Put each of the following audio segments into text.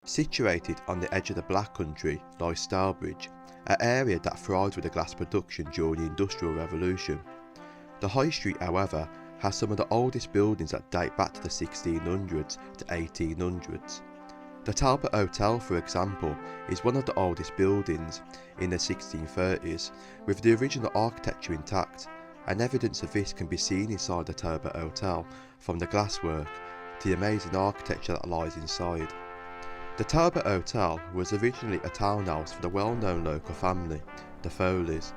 Situated on the edge of the Black Country lies Stourbridge, an area that thrived with the glass production during the Industrial Revolution. The High Street, however, has some of the oldest buildings that date back to the 1600s to 1800s. The Talbot Hotel, for example, is one of the oldest buildings in the 1630s, with the original architecture intact, and evidence of this can be seen inside the Talbot Hotel, from the glasswork to the amazing architecture that lies inside. The Talbot Hotel was originally a townhouse for the well-known local family, the Foleys.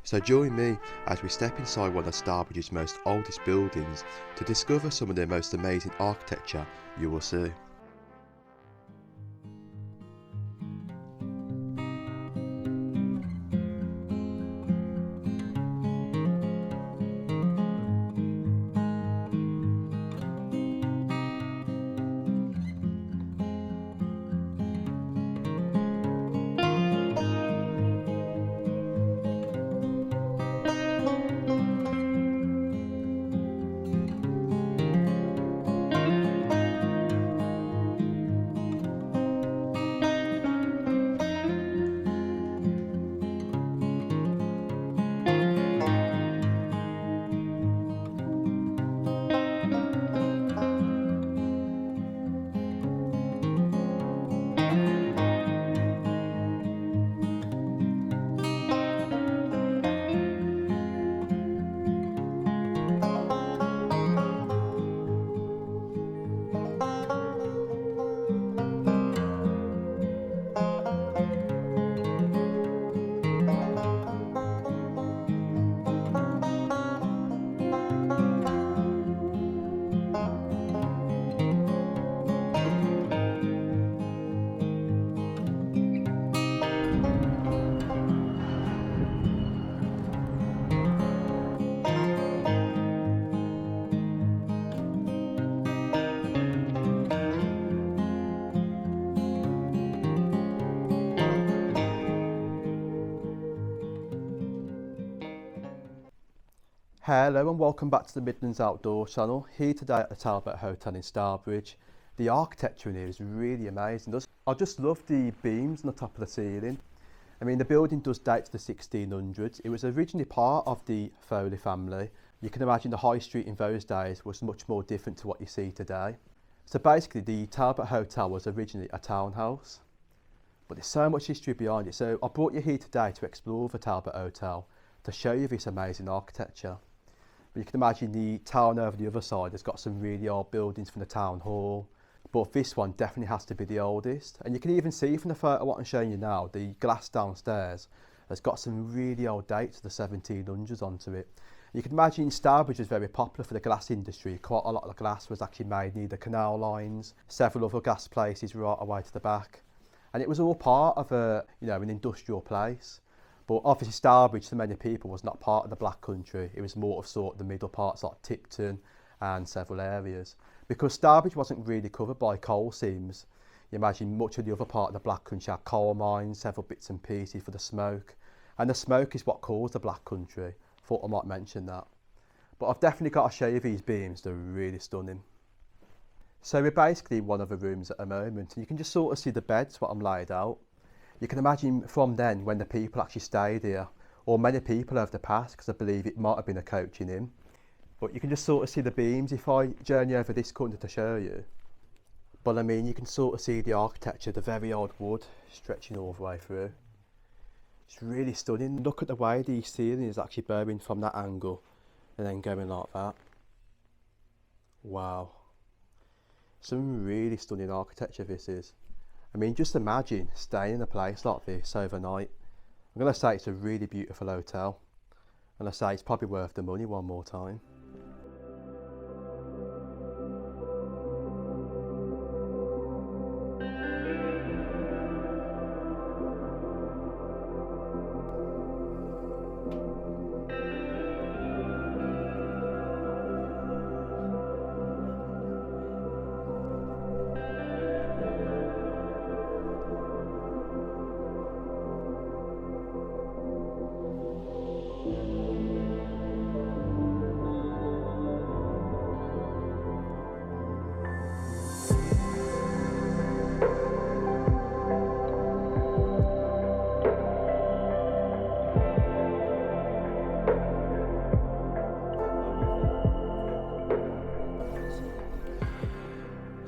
So join me as we step inside one of Stourbridge's most oldest buildings to discover some of the most amazing architecture you will see. Hello and welcome back to the Midlands Outdoor channel, here today at the Talbot Hotel in Stourbridge. The architecture in here is really amazing. I just love the beams on the top of the ceiling. I mean, the building does date to the 1600s. It was originally part of the Foley family. You can imagine the high street in those days was much more different to what you see today. So basically the Talbot Hotel was originally a townhouse, but there's so much history behind it. So I brought you here today to explore the Talbot Hotel, to show you this amazing architecture. You can imagine the town over the other side has got some really old buildings from the town hall, but this one definitely has to be the oldest. And you can even see from the photo what I'm showing you now, the glass downstairs has got some really old dates of the 1700s onto it. You can imagine Stourbridge was very popular for the glass industry. Quite a lot of the glass was actually made near the canal lines, several other gas places right away to the back. And it was all part of an industrial place. But obviously Stourbridge to many people was not part of the Black Country. It was more of sort of the middle parts like Tipton and several areas. Because Stourbridge wasn't really covered by coal seams, you imagine much of the other part of the Black Country had coal mines, several bits and pieces for the smoke. And the smoke is what caused the Black Country. Thought I might mention that. But I've definitely got to show you these beams, they're really stunning. So we're basically in one of the rooms at the moment, and you can just sort of see the beds, what I'm laid out. You can imagine from then when the people actually stayed here, or many people over the past, because I believe it might have been a coaching inn. But you can just sort of see the beams if I journey over this corner to show you. But I mean, you can sort of see the architecture, the very old wood stretching all the way through. It's really stunning. Look at the way the ceiling is actually bowing from that angle and then going like that. Wow. Some really stunning architecture this is. I mean, just imagine staying in a place like this overnight. I'm going to say it's a really beautiful hotel. And I say it's probably worth the money one more time.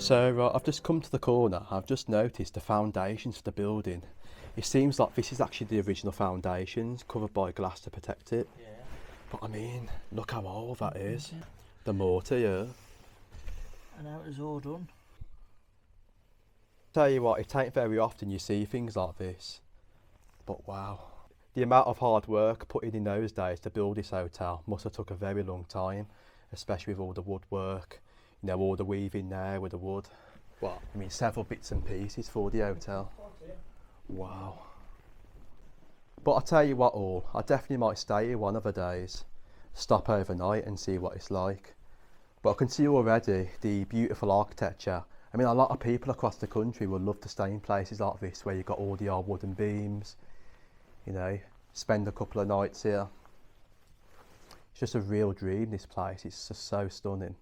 So I've just come to the corner. I've just noticed the foundations for the building. It seems like this is actually the original foundations, covered by glass to protect it. Yeah. But I mean, look how old that is. The mortar, yeah. And how it was all done. Tell you what, it ain't very often you see things like this. But wow. The amount of hard work put in those days to build this hotel must have took a very long time, especially with all the woodwork, you know, all the weaving there with the wood. Well, I mean, several bits and pieces for the hotel. Wow. But I'll tell you what all, I definitely might stay here one of the days, stop overnight and see what it's like. But I can see already the beautiful architecture. I mean, a lot of people across the country would love to stay in places like this where you've got all the old wooden beams, you know, spend a couple of nights here. It's just a real dream, this place. It's just so stunning.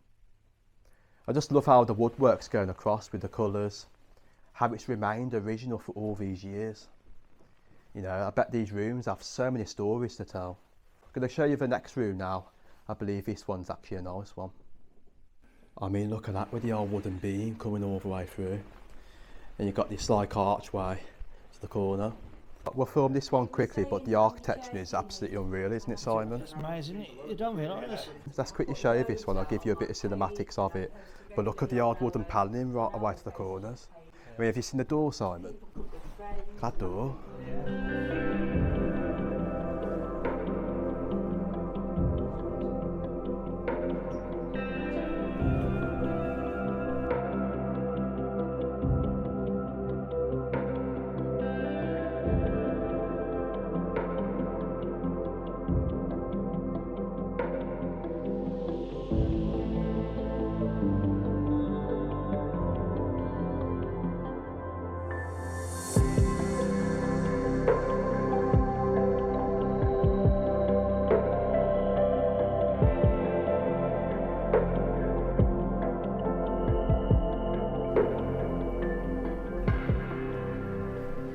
I just love how the woodwork's going across with the colours, how it's remained original for all these years. You know, I bet these rooms have so many stories to tell. I'm going to show you the next room now. I believe this one's actually a nice one. I mean, look at that with the old wooden beam coming all the way through. And you've got this like archway to the corner. We'll film this one quickly, but the architecture is absolutely unreal, isn't it, Simon? It's amazing, you don't realise. Let's quickly show you this one. I'll give you a bit of cinematics of it. But look at the old wooden panelling right away to the corners. I mean, have you seen the door, Simon? That door.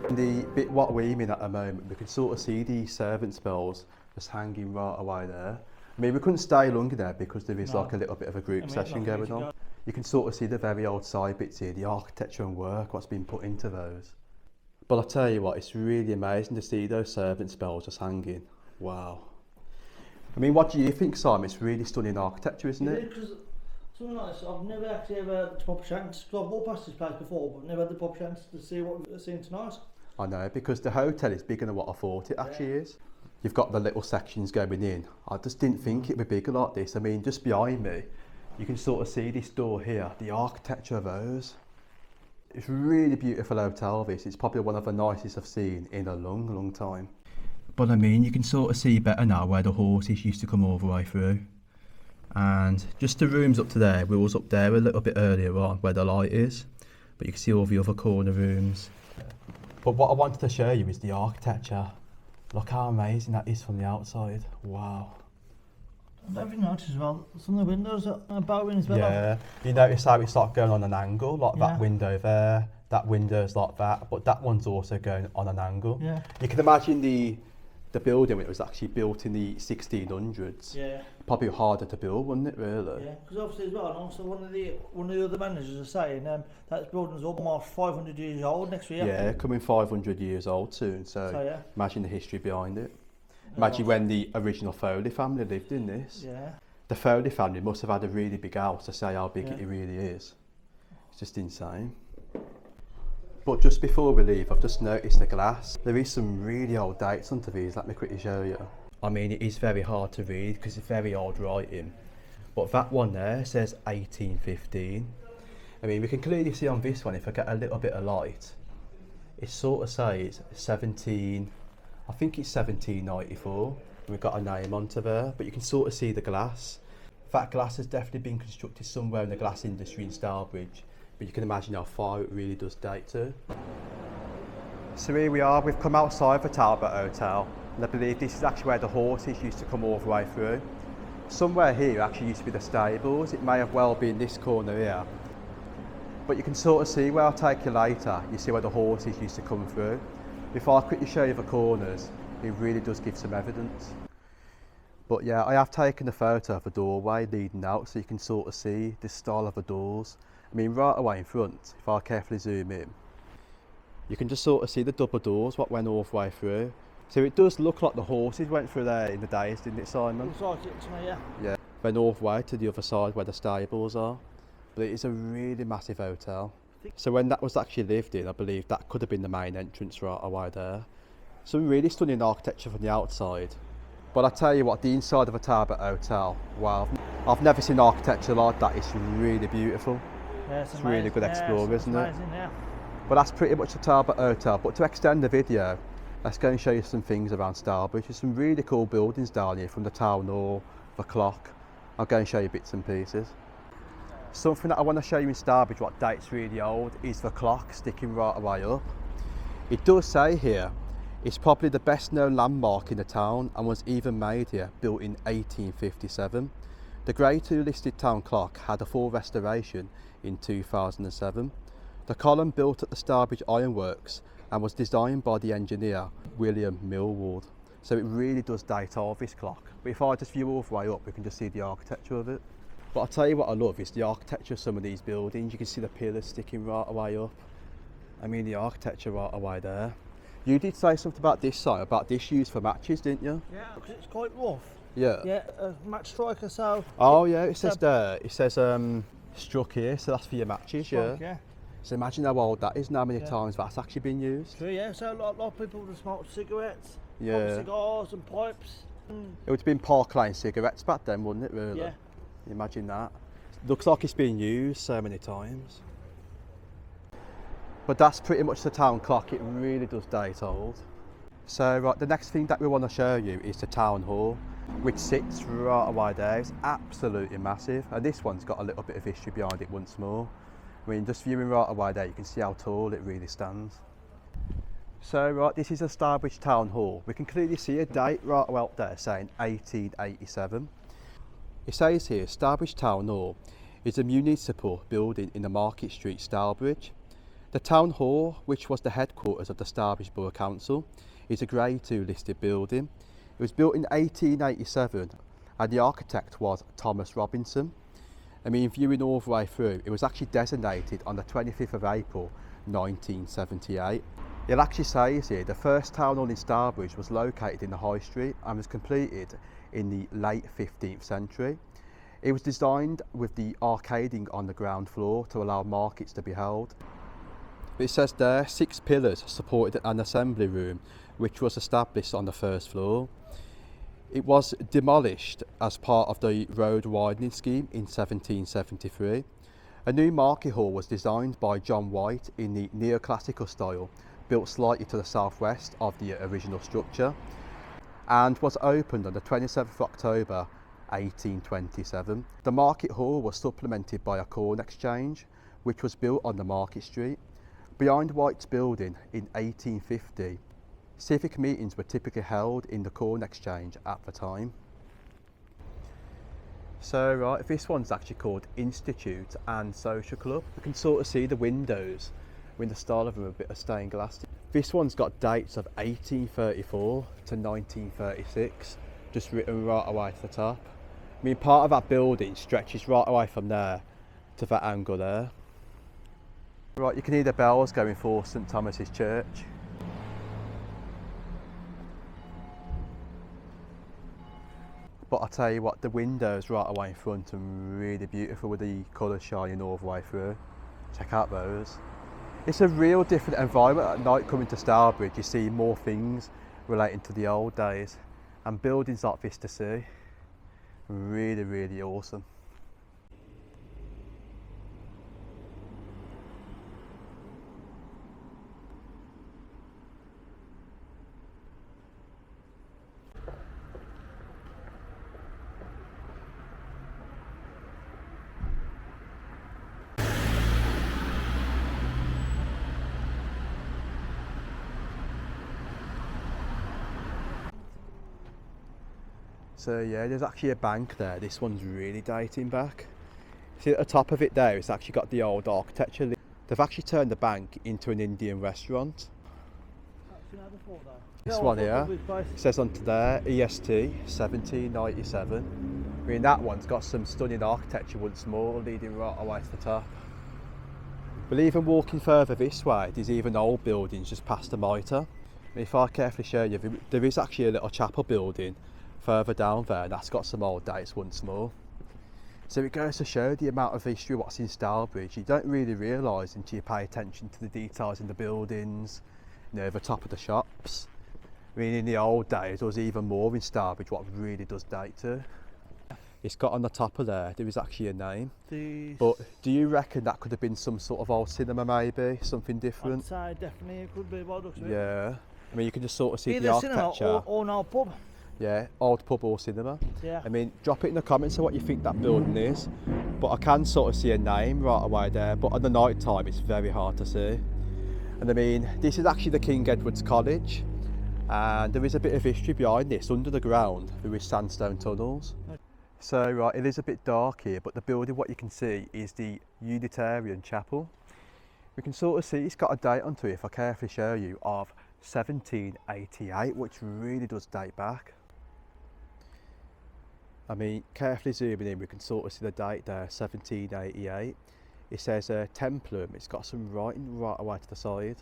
The bit what we mean at the moment, we can sort of see the servants' bells just hanging right away there. I mean, we couldn't stay longer there because there is like a little bit of a group session going on. You can sort of see the very old side bits here, the architecture and work, what's been put into those. But I'll tell you what, it's really amazing to see those servants' bells just hanging. Wow. I mean, what do you think, Simon? It's really stunning architecture, isn't it? Because something like this, I've never actually ever had the proper chance, because I've walked past this place before, but never had the proper chance to see what we're seeing tonight. I know, because the hotel is bigger than what I thought it actually is. You've got the little sections going in. I just didn't think it'd be bigger like this. I mean, just behind me, you can sort of see this door here, the architecture of those. It's a really beautiful hotel, this. It's probably one of the nicest I've seen in a long, long time. But I mean, you can sort of see better now where the horses used to come all the way through. And just the rooms up to there, we was up there a little bit earlier on where the light is. But you can see all the other corner rooms. But what I wanted to show you is the architecture. Look how amazing that is from the outside. Wow. And every night as well, some of the windows are bowing as well. Yeah, you notice how it's like going on an angle, like that window there, that window's like that, but that one's also going on an angle. Yeah. You can imagine the building when it was actually built in the 1600s. Yeah. Probably harder to build, wouldn't it, really? Yeah, because obviously as well, and also one of the other managers are saying that building's almost 500 years old next year. Yeah, coming 500 years old soon, so yeah. Imagine the history behind it. Imagine when the original Foley family lived in this. Yeah. The Foley family must have had a really big house to say how big it really is. It's just insane. But just before we leave, I've just noticed the glass. There is some really old dates onto these, let me quickly show you. I mean, it is very hard to read because it's very old writing. But that one there says 1815. I mean, we can clearly see on this one, if I get a little bit of light, it sort of says 1794. We've got a name onto there, but you can sort of see the glass. That glass has definitely been constructed somewhere in the glass industry in Stourbridge, but you can imagine how far it really does date to. So here we are, we've come outside the Talbot Hotel, and I believe this is actually where the horses used to come all the way through. Somewhere here actually used to be the stables. It may have well been this corner here, but you can sort of see where I'll take you later. You see where the horses used to come through. Before I quickly show you the corners, it really does give some evidence. But yeah, I have taken a photo of the doorway leading out so you can sort of see the style of the doors I mean, right away in front, if I carefully zoom in, you can just sort of see the double doors what went all the way through. So it does look like the horses went through there in the days, didn't it, Simon? Looks like it to me, yeah. Yeah. Then all the way to the other side where the stables are. But it is a really massive hotel. So when that was actually lived in, I believe that could have been the main entrance right away there. Some really stunning architecture from the outside. But I tell you what, the inside of a Talbot hotel, wow, I've never seen architecture like that. It's really beautiful. Yeah, it's really good explore, isn't it? Amazing, yeah. But that's pretty much the Talbot hotel. But to extend the video, let's go and show you some things around Stourbridge. There's some really cool buildings down here, from the town hall, the clock. I'll go and show you bits and pieces. Something that I want to show you in Stourbridge, what dates really old, is the clock sticking right away up. It does say here, it's probably the best known landmark in the town and was even made here, built in 1857. The Grade 2 listed town clock had a full restoration in 2007. The column built at the Stourbridge Ironworks and was designed by the engineer William Millward. So it really does date old, this clock. But if I just view all the way up, we can just see the architecture of it. But I'll tell you what I love is the architecture of some of these buildings. You can see the pillars sticking right away up. I mean, the architecture right away there. You did say something about this site, about this used for matches, didn't you? Yeah, because it's quite rough. Yeah. Yeah, match striker, so... Oh yeah, it says there, it says struck here, so that's for your matches, strike, yeah. yeah. So imagine how old that is and how many times that's actually been used. True, yeah, so a lot of people would smoke cigarettes, Yeah. cigars and pipes. It would have been Park Lane cigarettes back then, wouldn't it, really? Yeah. Imagine that. Looks like it's been used so many times. But that's pretty much the town clock. It really does date old. So right, the next thing that we want to show you is the town hall, which sits right away there. It's absolutely massive, and this one's got a little bit of history behind it once more. I mean, just viewing right away there, you can see how tall it really stands. So right, this is a Stourbridge Town Hall. We can clearly see a date right away up there saying 1887. It says here, Stourbridge Town Hall is a municipal building in the Market Street, Stourbridge. The Town Hall, which was the headquarters of the Stourbridge Borough Council, is a Grade 2 listed building. It was built in 1887 and the architect was Thomas Robinson. I mean, viewing all the way through, it was actually designated on the 25th of April 1978. It actually says here the first town hall in Stourbridge was located in the High Street and was completed in the late 15th century. It was designed with the arcading on the ground floor to allow markets to be held. It says there 6 pillars supported an assembly room which was established on the first floor. It was demolished as part of the road widening scheme in 1773. A new market hall was designed by John White in the neoclassical style, built slightly to the southwest of the original structure, and was opened on the 27th of October 1827. The market hall was supplemented by a corn exchange, which was built on the Market Street. Behind White's building in 1850, civic meetings were typically held in the corn exchange at the time. So right, this one's actually called Institute and Social Club. You can sort of see the windows with the style of them, a bit of stained glass. This one's got dates of 1834 to 1936, just written right away to the top. I mean, part of that building stretches right away from there to that angle there. Right, you can hear the bells going for St Thomas's Church. But I'll tell you what, the windows right away in front are really beautiful with the colours shining all the way through. Check out those. It's a real different environment at night coming to Stourbridge. You see more things relating to the old days and buildings like this to see. Really, really awesome. So yeah, there's actually a bank there. This one's really dating back. See at the top of it there, it's actually got the old architecture. They've actually turned the bank into an Indian restaurant. This one here, it says on there, EST 1797. I mean, that one's got some stunning architecture once more, leading right away to the top. But even walking further this way, there's even old buildings just past the mitre. If I carefully show you, there is actually a little chapel building further down there, and that's got some old dates once more. So it goes to show the amount of history what's in Stourbridge. You don't really realise until you pay attention to the details in the buildings, you know, the top of the shops. I mean, in the old days, there was even more in Stourbridge what really does date to. It's got on the top of there is actually a name. But do you reckon that could have been some sort of old cinema maybe? Something different? Outside, definitely, it could be what looks like. Yeah. I mean, you can just sort of see Either the architecture. cinema or an old pub. Yeah, old pub or cinema. Yeah. I mean, drop it in the comments of what you think that building is. But I can sort of see a name right away there, but at the night time it's very hard to see. And I mean, this is actually the King Edward's College, and there is a bit of history behind this. Under the ground there is sandstone tunnels. So right, it is a bit dark here, but the building, what you can see is the Unitarian Chapel. We can sort of see it's got a date onto it, if I carefully show you, of 1788, which really does date back. I mean, carefully zooming in, we can sort of see the date there, 1788. It says Templum. It's got some writing right away to the side.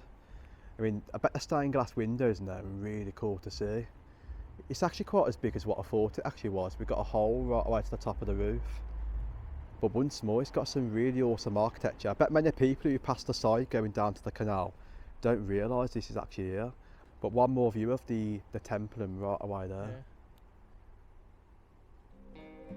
I mean, I bet the stained glass windows in there are really cool to see. It's actually quite as big as what I thought it actually was. We've got a hole right away to the top of the roof. But once more, it's got some really awesome architecture. I bet many people who pass the side going down to the canal don't realise this is actually here. But one more view of the Templum right away there. Yeah.